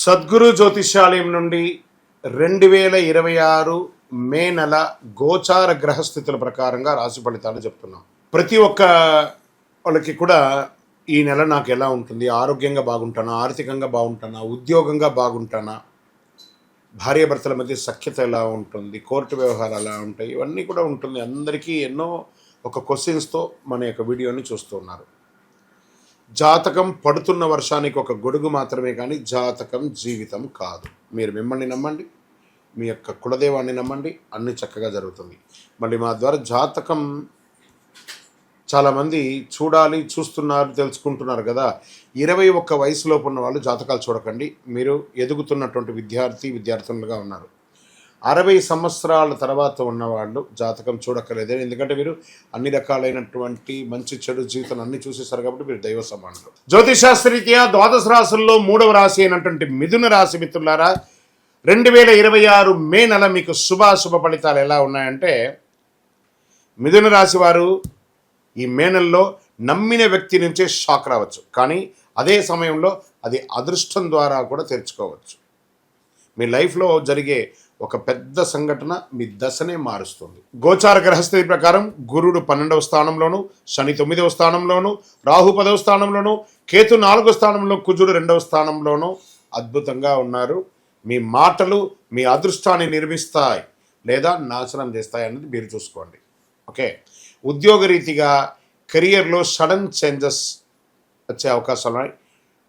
సద్గురు జ్యోతిష్యాలయం నుండి 2026 మే నెల గోచార గ్రహస్థితుల ప్రకారంగా రాశి ఫలితాలు చెప్తున్నాం. ప్రతి ఒక్క వాళ్ళకి కూడా ఈ నెల నాకు ఎలా ఉంటుంది, ఆరోగ్యంగా బాగుంటానా, ఆర్థికంగా బాగుంటానా, ఉద్యోగంగా బాగుంటానా, భార్యాభర్తల మధ్య సఖ్యత ఎలా ఉంటుంది, కోర్టు వ్యవహారాలు ఎలా ఉంటాయి, ఇవన్నీ కూడా ఉంటుంది. అందరికీ ఎన్నో ఒక క్వశ్చన్స్తో మన యొక్క వీడియోని చూస్తూ ఉన్నారు. జాతకం పడుతున్న వర్షానికి ఒక గొడుగు మాత్రమే, కానీ జాతకం జీవితం కాదు. మీరు మిమ్మల్ని నమ్మండి, మీ యొక్క కులదేవాన్ని నమ్మండి, అన్నీ చక్కగా జరుగుతుంది. మళ్ళీ మా ద్వారా జాతకం చాలామంది చూడాలి, చూస్తున్నారు, తెలుసుకుంటున్నారు కదా. 21 వయసులోపు ఉన్న వాళ్ళు జాతకాలు చూడకండి. మీరు ఎదుగుతున్నటువంటి విద్యార్థులుగా ఉన్నారు. 60 సంవత్సరాల తర్వాత ఉన్నవాళ్ళు జాతకం చూడక్కర్లేదు. ఎందుకంటే మీరు అన్ని రకాలైనటువంటి మంచి చెడు జీవితం అన్ని చూసేశారు కాబట్టి మీరు దైవ సమానులు. జ్యోతిశాస్త్రరీత్యా ద్వాదశ రాశుల్లో 3వ రాశి అయినటువంటి మిథున రాశి మిత్రులారా, 2026 మే నెల మీకు శుభాశుభ ఫలితాలు ఎలా ఉన్నాయంటే, మిథున రాశి వారు ఈ మే నెలలో నమ్మిన వ్యక్తి నుంచే షాక్ రావచ్చు, కానీ అదే సమయంలో అది అదృష్టం ద్వారా కూడా తెరుచుకోవచ్చు. మీ లైఫ్లో జరిగే ఒక పెద్ద సంఘటన మీ దశనే మారుస్తుంది. గోచార గ్రహస్థితి ప్రకారం గురుడు 12వ స్థానంలోను, శని 9వ స్థానంలోను, రాహు 10వ స్థానంలోను, కేతు 4వ స్థానంలో, కుజుడు 2వ స్థానంలోను అద్భుతంగా ఉన్నారు. మీ మాటలు మీ అదృష్టాన్ని నిర్మిస్తాయి లేదా నాశనం చేస్తాయి అనేది మీరు చూసుకోండి. ఓకే, ఉద్యోగరీతిగా కెరియర్లో సడన్ చేంజెస్ వచ్చే అవకాశాలు ఉన్నాయి.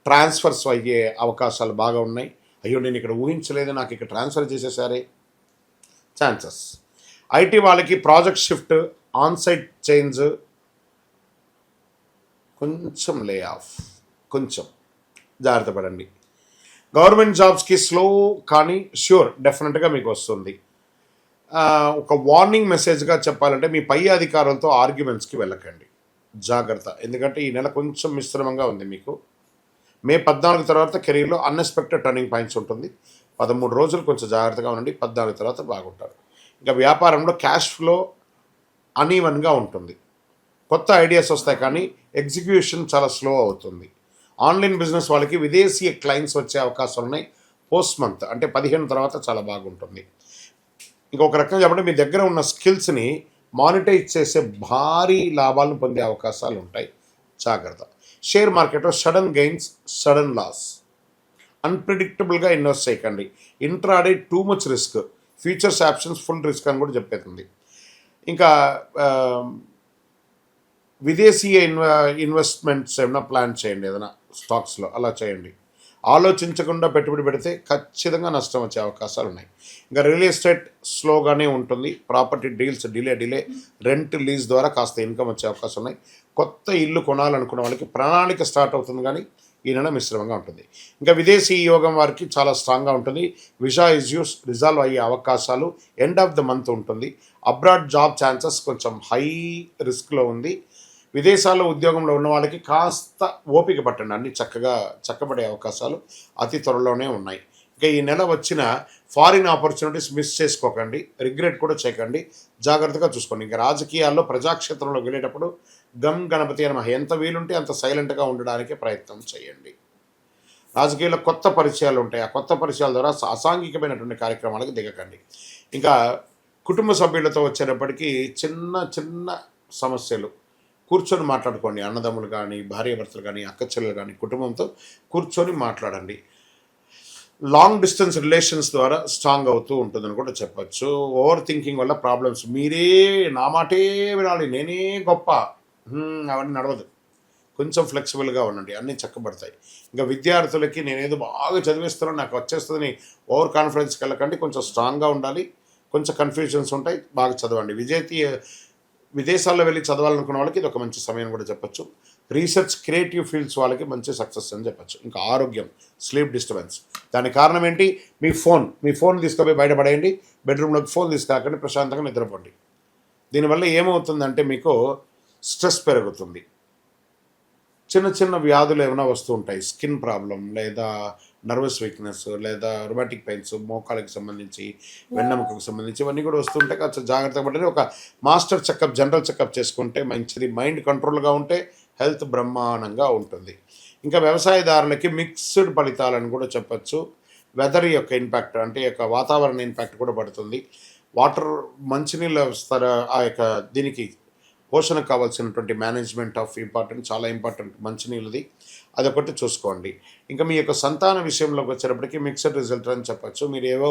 ట్రాన్స్ఫర్స్ అయ్యే అవకాశాలు బాగా ఉన్నాయి. అయ్యో నేను ఇక్కడ ఊహించలేదు, నాకు ఇక్కడ ట్రాన్స్ఫర్ చేసేసారే ఛాన్సెస్. ఐటీ వాళ్ళకి ప్రాజెక్ట్ షిఫ్ట్, ఆన్సైట్ చేంజ్, కొంచెం లే ఆఫ్, కొంచెం జాగ్రత్త పడండి. గవర్నమెంట్ జాబ్స్కి స్లో కానీ ష్యూర్ డెఫినెట్గా మీకు వస్తుంది. ఒక వార్నింగ్ మెసేజ్గా చెప్పాలంటే, మీ పై అధికారులతో ఆర్గ్యుమెంట్స్కి వెళ్ళకండి, జాగ్రత్త. ఎందుకంటే ఈ నెల కొంచెం మిశ్రమంగా ఉంది మీకు. మే 14 తర్వాత కెరీర్లో అన్ఎక్స్పెక్టెడ్ టర్నింగ్ పాయింట్స్ ఉంటుంది. 13 రోజులు కొంచెం జాగ్రత్తగా ఉండండి, 14 తర్వాత బాగుంటారు. ఇంకా వ్యాపారంలో క్యాష్ ఫ్లో అనీవన్గా ఉంటుంది. కొత్త ఐడియాస్ వస్తాయి కానీ ఎగ్జిక్యూషన్ చాలా స్లో అవుతుంది. ఆన్లైన్ బిజినెస్ వాళ్ళకి విదేశీ క్లయింట్స్ వచ్చే అవకాశాలు ఉన్నాయి. పోస్ట్ మంత్ అంటే 15 తర్వాత చాలా బాగుంటుంది. ఇంకొక రకంగా చెప్పంటే, మీ దగ్గర ఉన్న స్కిల్స్ని మానిటైజ్ చేసే భారీ లాభాలను పొందే అవకాశాలు ఉంటాయి, జాగ్రత్త. షేర్ మార్కెట్లో సడన్ గెయిన్స్, సడన్ లాస్, అన్ప్రిడిక్టబుల్గా ఇన్వెస్ట్ చేయకండి. Intraday too much risk, futures options full risk అని కూడా చెప్పేస్తుంది. ఇంకా విదేశీయ ఇన్వెస్ట్మెంట్స్ ఏమైనా ప్లాన్ చేయండి, ఏదైనా స్టాక్స్లో అలా చేయండి. ఆలోచించకుండా పెట్టుబడి పెడితే ఖచ్చితంగా నష్టం వచ్చే అవకాశాలు ఉన్నాయి. ఇంకా రియల్ ఎస్టేట్ స్లోగానే ఉంటుంది. Property deals delay, rent lease ద్వారా కాస్త ఇన్కమ్ వచ్చే అవకాశం ఉన్నాయి. కొత్త ఇల్లు కొనాలనుకున్న వాళ్ళకి ప్రణాళిక స్టార్ట్ అవుతుంది, కానీ ఈ నెల మిశ్రమంగా ఉంటుంది. ఇంకా విదేశీ యోగం వారికి చాలా స్ట్రాంగ్గా ఉంటుంది. విజా ఇష్యూస్ రిజాల్వ్ అయ్యే అవకాశాలు ఎండ్ ఆఫ్ ద మంత్ ఉంటుంది. అబ్రాడ్ జాబ్ ఛాన్సెస్ కొంచెం హై రిస్క్లో ఉంది. విదేశాల్లో ఉద్యోగంలో ఉన్న వాళ్ళకి కాస్త ఓపిక పట్టండి, అన్ని చక్కబడే అవకాశాలు అతి త్వరలోనే ఉన్నాయి. ఇంకా ఈ నెల వచ్చిన ఫారిన్ ఆపర్చునిటీస్ మిస్ చేసుకోకండి, రిగ్రెట్ కూడా చేయకండి, జాగ్రత్తగా చూసుకోండి. ఇంకా రాజకీయాల్లో ప్రజాక్షేత్రంలో వెళ్ళేటప్పుడు గమ్ గణపతి అని ఎంత వీలుంటే అంత సైలెంట్గా ఉండడానికి ప్రయత్నం చేయండి. రాజకీయాల్లో కొత్త పరిచయాలు ఉంటాయి, ఆ కొత్త పరిచయాల ద్వారా అసాంఘికమైనటువంటి కార్యక్రమాలకు దిగకండి. ఇంకా కుటుంబ సభ్యులతో వచ్చేటప్పటికీ చిన్న సమస్యలు కూర్చొని మాట్లాడుకోండి. అన్నదమ్ములు కానీ, భార్యాభర్తలు కానీ, అక్క చెల్లెలు కానీ కుటుంబంతో కూర్చొని మాట్లాడండి. లాంగ్ డిస్టెన్స్ రిలేషన్స్ ద్వారా స్ట్రాంగ్ అవుతూ ఉంటుందని కూడా చెప్పచ్చు. ఓవర్ థింకింగ్ వల్ల ప్రాబ్లమ్స్, మీరే నా మాటే వినాలి, నేనే గొప్ప, అవన్నీ నడవదు. కొంచెం ఫ్లెక్సిబుల్గా ఉండండి, అన్నీ చక్కబడతాయి. ఇంకా విద్యార్థులకి నేనేదో బాగా చదివిస్తున్నాను, నాకు వచ్చేస్తుందని ఓవర్ కాన్ఫిడెన్స్కి వెళ్ళకండి. కొంచెం స్ట్రాంగ్గా ఉండాలి, కొంచెం కన్ఫ్యూజన్స్ ఉంటాయి, బాగా చదవండి. విదేశాల్లో వెళ్ళి చదవాలనుకున్న వాళ్ళకి ఇది ఒక మంచి సమయం కూడా చెప్పచ్చు. రీసెర్చ్, క్రియేటివ్ ఫీల్డ్స్ వాళ్ళకి మంచి సక్సెస్ అని చెప్పచ్చు. ఇంకా ఆరోగ్యం, స్లీప్ డిస్టర్బెన్స్, దానికి కారణం ఏంటి? మీ ఫోన్ తీసుకుపోయి బయటపడేయండి. బెడ్రూమ్లోకి ఫోన్ తీసుకురాకండి, ప్రశాంతంగా నిద్రపోండి. దీనివల్ల ఏమవుతుందంటే మీకు స్ట్రెస్ పెరుగుతుంది. చిన్న వ్యాధులు ఏమైనా వస్తూ ఉంటాయి, స్కిన్ ప్రాబ్లం లేదా నర్వస్ వీక్నెస్ లేదా రొమాటిక్ పెయిన్స్, మోకాళ్ళకి సంబంధించి, వెన్నెముకకు సంబంధించి ఇవన్నీ కూడా వస్తుంటాయి. కొంచెం జాగ్రత్తగా పడి ఒక మాస్టర్ చెకప్, జనరల్ చెకప్ చేసుకుంటే మంచిది. మైండ్ కంట్రోల్గా ఉంటే హెల్త్ బ్రహ్మాండంగా ఉంటుంది. ఇంకా వ్యవసాయదారులకి మిక్స్డ్ ఫలితాలను కూడా చెప్పచ్చు. వెదర్ యొక్క ఇంపాక్ట్ అంటే యొక్క వాతావరణ ఇంపాక్ట్ కూడా పడుతుంది. వాటర్ మంచినీళ్ళ ఆ యొక్క దీనికి పోషణకు కావాల్సినటువంటి మేనేజ్మెంట్ ఆఫ్ ఇంపార్టెంట్ చాలా ఇంపార్టెంట్ మంచినీళ్ళది, అదొకటి చూసుకోండి. ఇంకా మీ యొక్క సంతాన విషయంలోకి వచ్చేటప్పటికి మిక్స్డ్ రిజల్ట్ అని చెప్పచ్చు. మీరు ఏవో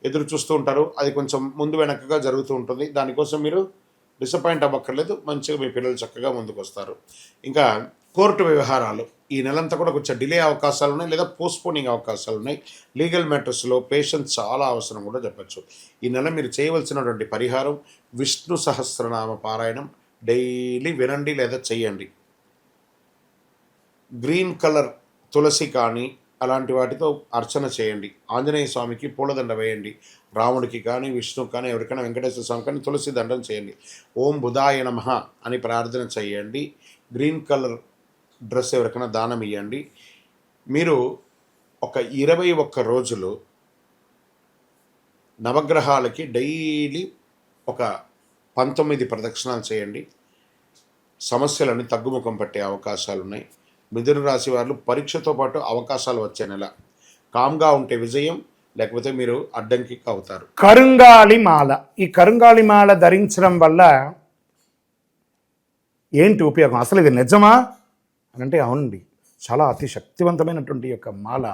ఎదురు చూస్తూ ఉంటారు, అది కొంచెం ముందు వెనకగా జరుగుతూ ఉంటుంది. దానికోసం మీరు డిసప్పాయింట్ అవ్వక్కర్లేదు, మంచిగా మీ పిల్లలు చక్కగా ముందుకు వస్తారు. ఇంకా కోర్టు వ్యవహారాలు ఈ నెలంతా కూడా కొంచెం డిలే అవకాశాలు ఉన్నాయి, లేదా పోస్ట్పోనింగ్ అవకాశాలు ఉన్నాయి. లీగల్ మ్యాటర్స్లో పేషెన్స్ చాలా అవసరం కూడా చెప్పచ్చు. ఈ నెల మీరు చేయవలసినటువంటి పరిహారం విష్ణు సహస్రనామ పారాయణం డైలీ వినండి లేదా చెయ్యండి. గ్రీన్ కలర్ తులసి కానీ అలాంటి వాటితో అర్చన చేయండి. ఆంజనేయ స్వామికి పూలదండ వేయండి. రాముడికి కానీ విష్ణుకి కానీ ఎవరికైనా వెంకటేశ్వర స్వామి కానీ తులసి దండం చేయండి. ఓం బుధాయ నమః అని ప్రార్థన చేయండి. గ్రీన్ కలర్ డ్రెస్ ఎవరికైనా దానం ఇవ్వండి. మీరు ఒక 21 రోజులు నవగ్రహాలకి డైలీ ఒక 19 ప్రదక్షిణాలు చేయండి. సమస్యలన్నీ తగ్గుముఖం పట్టే అవకాశాలు ఉన్నాయి. మిథున రాశి వారు పరీక్షతో పాటు అవకాశాలు వచ్చే నెల. కామ్గా ఉంటే విజయం, లేకపోతే మీరు అడ్డంకి అవుతారు. కరుంగాళి మాల, ఈ కరుంగాళి మాల ధరించడం వల్ల ఏంటి ఉపయోగం? అసలు ఇది నిజమా అని అంటే అవునండి, చాలా అతి శక్తివంతమైనటువంటి యొక్క మాల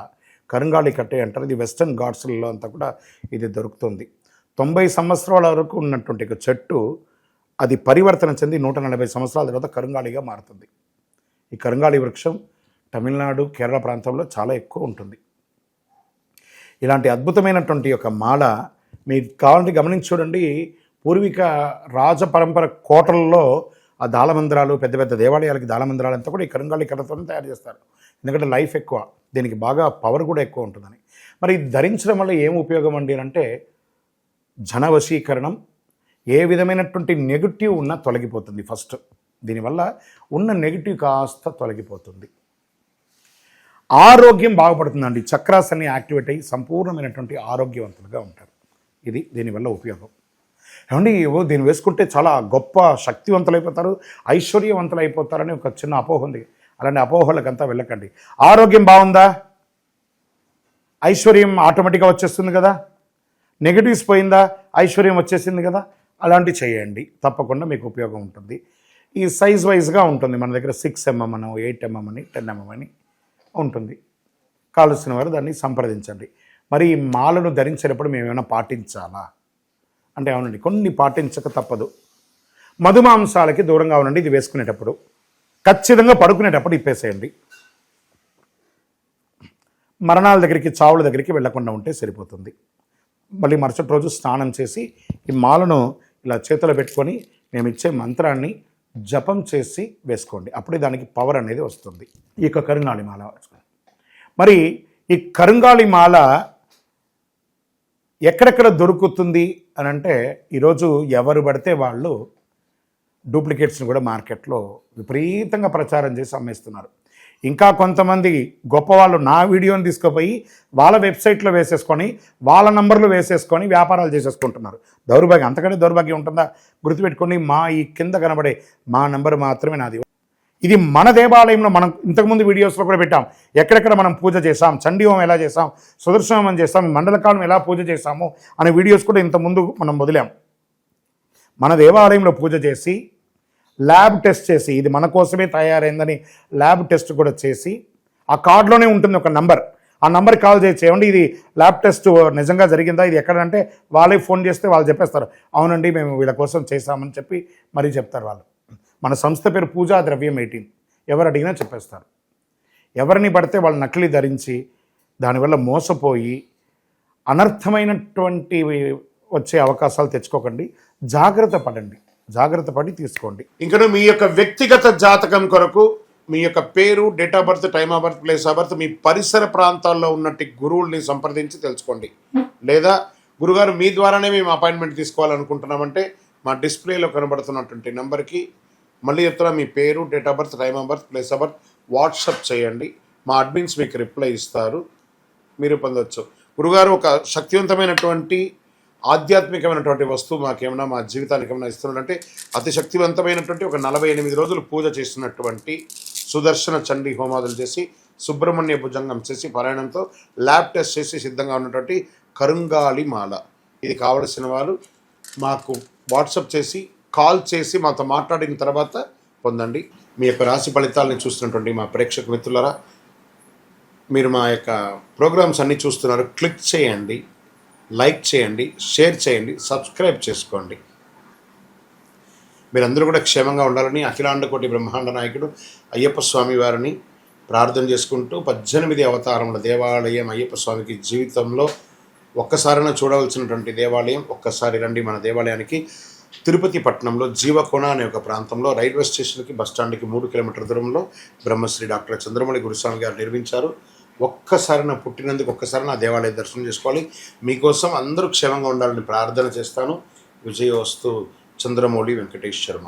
కరుంగాళి కట్టే అంటారు. ఇది వెస్టర్న్ ఘాట్స్లలో అంతా కూడా ఇది దొరుకుతుంది. 90 సంవత్సరాల వరకు ఉన్నటువంటి ఒక చెట్టు అది పరివర్తన చెంది 140 సంవత్సరాల తర్వాత కరుంగాళిగా మారుతుంది. ఈ కరుంగాళి వృక్షం తమిళనాడు, కేరళ ప్రాంతంలో చాలా ఎక్కువ ఉంటుంది. ఇలాంటి అద్భుతమైనటువంటి ఒక మాల మీకు కావాలంటే గమనించి చూడండి. పూర్వీక రాజపరంపర కోటలలో ఆ దాళమందిరాలు, పెద్ద పెద్ద దేవాలయాలకి దాళమందిరాలు అంతా కూడా ఈ కరుంగాళి కర్రతో తయారు చేస్తారు. ఎందుకంటే లైఫ్ ఎక్కువ, దీనికి బాగా పవర్ కూడా ఎక్కువ ఉంటుందని. మరి ఇది ధరించడం వల్ల ఏం ఉపయోగం అండి అంటే జన వశీకరణం, ఏ విధమైనటువంటి నెగిటివ్ ఉన్నా తొలగిపోతుంది. ఫస్ట్ దీనివల్ల ఉన్న నెగిటివ్ కాస్త తొలగిపోతుంది. ఆరోగ్యం బాగుపడుతుందండి. చక్రాస్ అన్ని యాక్టివేట్ అయ్యి సంపూర్ణమైనటువంటి ఆరోగ్యవంతులుగా ఉంటారు. ఇది దీనివల్ల ఉపయోగం. ఏమండి దీన్ని వేసుకుంటే చాలా గొప్ప శక్తివంతులైపోతారు, ఐశ్వర్యవంతులు అయిపోతారని ఒక చిన్న అపోహ ఉంది. అలాంటి అపోహలకంతా వెళ్ళకండి. ఆరోగ్యం బాగుందా, ఐశ్వర్యం ఆటోమేటిక్గా వచ్చేస్తుంది కదా. నెగిటివ్స్ పోయిందా, ఐశ్వర్యం వచ్చేసింది కదా. అలాంటివి చేయండి, తప్పకుండా మీకు ఉపయోగం ఉంటుంది. ఈ సైజ్ వైజ్గా ఉంటుంది. మన దగ్గర 6 mm అని, 8 mm అని, 10 mm అని ఉంటుంది. కావలసిన వారు దాన్ని సంప్రదించండి. మరి ఈ మాలను ధరించేటప్పుడు మేము ఏమైనా పాటించాలా అంటే అవునండి, కొన్ని పాటించక తప్పదు. మధుమాంసాలకి దూరంగా ఉండండి. ఇది వేసుకునేటప్పుడు ఖచ్చితంగా పడుకునేటప్పుడు ఇప్పేసేయండి. మరణాల దగ్గరికి, చావుల దగ్గరికి వెళ్లకుండా ఉంటే సరిపోతుంది. మళ్ళీ మరుసటి రోజు స్నానం చేసి ఈ మాలను ఇలా చేతిలో పెట్టుకొని మేము ఇచ్చే మంత్రాన్ని జపం చేసి వేసుకోండి. అప్పుడే దానికి పవర్ అనేది వస్తుంది. ఈ యొక్క కరుంగాళి మాల. మరి ఈ కరుంగాళి మాల ఎక్కడెక్కడ దొరుకుతుంది అని అంటే ఈరోజు ఎవరు పడితే వాళ్ళు డూప్లికేట్స్ని కూడా మార్కెట్లో విపరీతంగా ప్రచారం చేసి అమ్మేస్తున్నారు. ఇంకా కొంతమంది గొప్పవాళ్ళు నా వీడియోని తీసుకుపోయి వాళ్ళ వెబ్సైట్లో వేసేసుకొని వాళ్ళ నంబర్లు వేసేసుకొని వ్యాపారాలు చేసేసుకుంటున్నారు. దౌర్భాగ్యం, అంతకంటే దౌర్భాగ్యం ఉంటుందా? గుర్తుపెట్టుకోండి, మా ఈ కింద కనబడే మా నంబర్ మాత్రమే నాది. ఇది మన దేవాలయంలో మనం ఇంతకుముందు వీడియోస్లో కూడా పెట్టాం. ఎక్కడెక్కడ మనం పూజ చేసాం, చండీ హోమం ఎలా చేసాం, సుదర్శన హోమం చేసాం, మండలకాలం ఎలా పూజ చేసాము అనే వీడియోస్ కూడా ఇంతకుముందు మనం వదిలాం. మన దేవాలయంలో పూజ చేసి ల్యాబ్ టెస్ట్ చేసి ఇది మన కోసమే తయారైందని ల్యాబ్ టెస్ట్ కూడా చేసి ఆ కార్డులోనే ఉంటుంది ఒక నంబర్. ఆ నంబర్కి కాల్ చేసి ఏమండి ఇది ల్యాబ్ టెస్ట్ నిజంగా జరిగిందా, ఇది ఎక్కడంటే వాళ్ళే ఫోన్ చేస్తే వాళ్ళు చెప్పేస్తారు, అవునండి మేము వీళ్ళ కోసం చేశామని చెప్పి మరీ చెప్తారు వాళ్ళు. మన సంస్థ పేరు పూజా ద్రవ్యం 18. ఎవరు అడిగినా చెప్పేస్తారు. ఎవరిని పడితే వాళ్ళు నకిలీ ధరించి దానివల్ల మోసపోయి అనర్థమైనటువంటి వచ్చే అవకాశాలు తెచ్చుకోకండి. జాగ్రత్త పడండి, జాగ్రత్త పడి తీసుకోండి. ఇంకా మీ యొక్క వ్యక్తిగత జాతకం కొరకు మీ యొక్క పేరు, date of birth, time of birth, place of birth, మీ పరిసర ప్రాంతాల్లో ఉన్నట్టు గురువుల్ని సంప్రదించి తెలుసుకోండి. లేదా గురుగారు మీ ద్వారానే మేము అపాయింట్మెంట్ తీసుకోవాలనుకుంటున్నామంటే మా డిస్ప్లేలో కనబడుతున్నటువంటి నెంబర్కి మళ్ళీ చెప్తున్నా, మీ పేరు, date of birth, time of birth, place of birth WhatsApp చేయండి. మా అడ్మిన్స్ మీకు రిప్లై ఇస్తారు, మీరు పొందవచ్చు. గురుగారు ఒక శక్తివంతమైనటువంటి ఆధ్యాత్మికమైనటువంటి వస్తువు మాకేమైనా మా జీవితానికి ఏమైనా ఇస్తున్నాడంటే అతి శక్తివంతమైనటువంటి ఒక 48 రోజులు పూజ చేసినటువంటి సుదర్శన చండీ హోమాదులు చేసి సుబ్రహ్మణ్య భుజంగం చేసి పారాయణంతో ల్యాబ్ టెస్ట్ చేసి సిద్ధంగా ఉన్నటువంటి కరుంగాలి మాల. ఇది కావలసిన వారు మాకు వాట్సాప్ చేసి కాల్ చేసి మాతో మాట్లాడిన తర్వాత పొందండి. మీ యొక్క రాశి ఫలితాలని చూస్తున్నటువంటి మా ప్రేక్షక మిత్రులారా, మీరు మా యొక్క ప్రోగ్రామ్స్ అన్నీ చూస్తున్నారు. క్లిక్ చేయండి, లైక్ చేయండి, షేర్ చేయండి, సబ్స్క్రైబ్ చేసుకోండి. మీరందరూ కూడా క్షేమంగా ఉండాలని అఖిలాండ కోటి బ్రహ్మాండ నాయకుడు అయ్యప్ప స్వామి వారిని ప్రార్థన చేసుకుంటూ 18 అవతారముల దేవాలయం అయ్యప్ప స్వామికి జీవితంలో ఒక్కసారైనా చూడవలసినటువంటి దేవాలయం. ఒక్కసారి రండి మన దేవాలయానికి. తిరుపతి పట్టణంలో జీవకోణ అనే ఒక ప్రాంతంలో రైల్వే స్టేషన్కి బస్టాండ్కి 3 కిలోమీటర్ల దూరంలో బ్రహ్మశ్రీ డాక్టర్ చంద్రమౌళి గురుస్వామి గారు నిర్మించారు. ఒక్కసారి నా పుట్టినందుకు ఒక్కసారి నా దేవాలయ దర్శనం చేసుకోవాలి. మీకోసం అందరూ క్షేమంగా ఉండాలని ప్రార్థన చేస్తాను. విజయోస్తు. చంద్రమౌళి వెంకటేష్ శర్మ.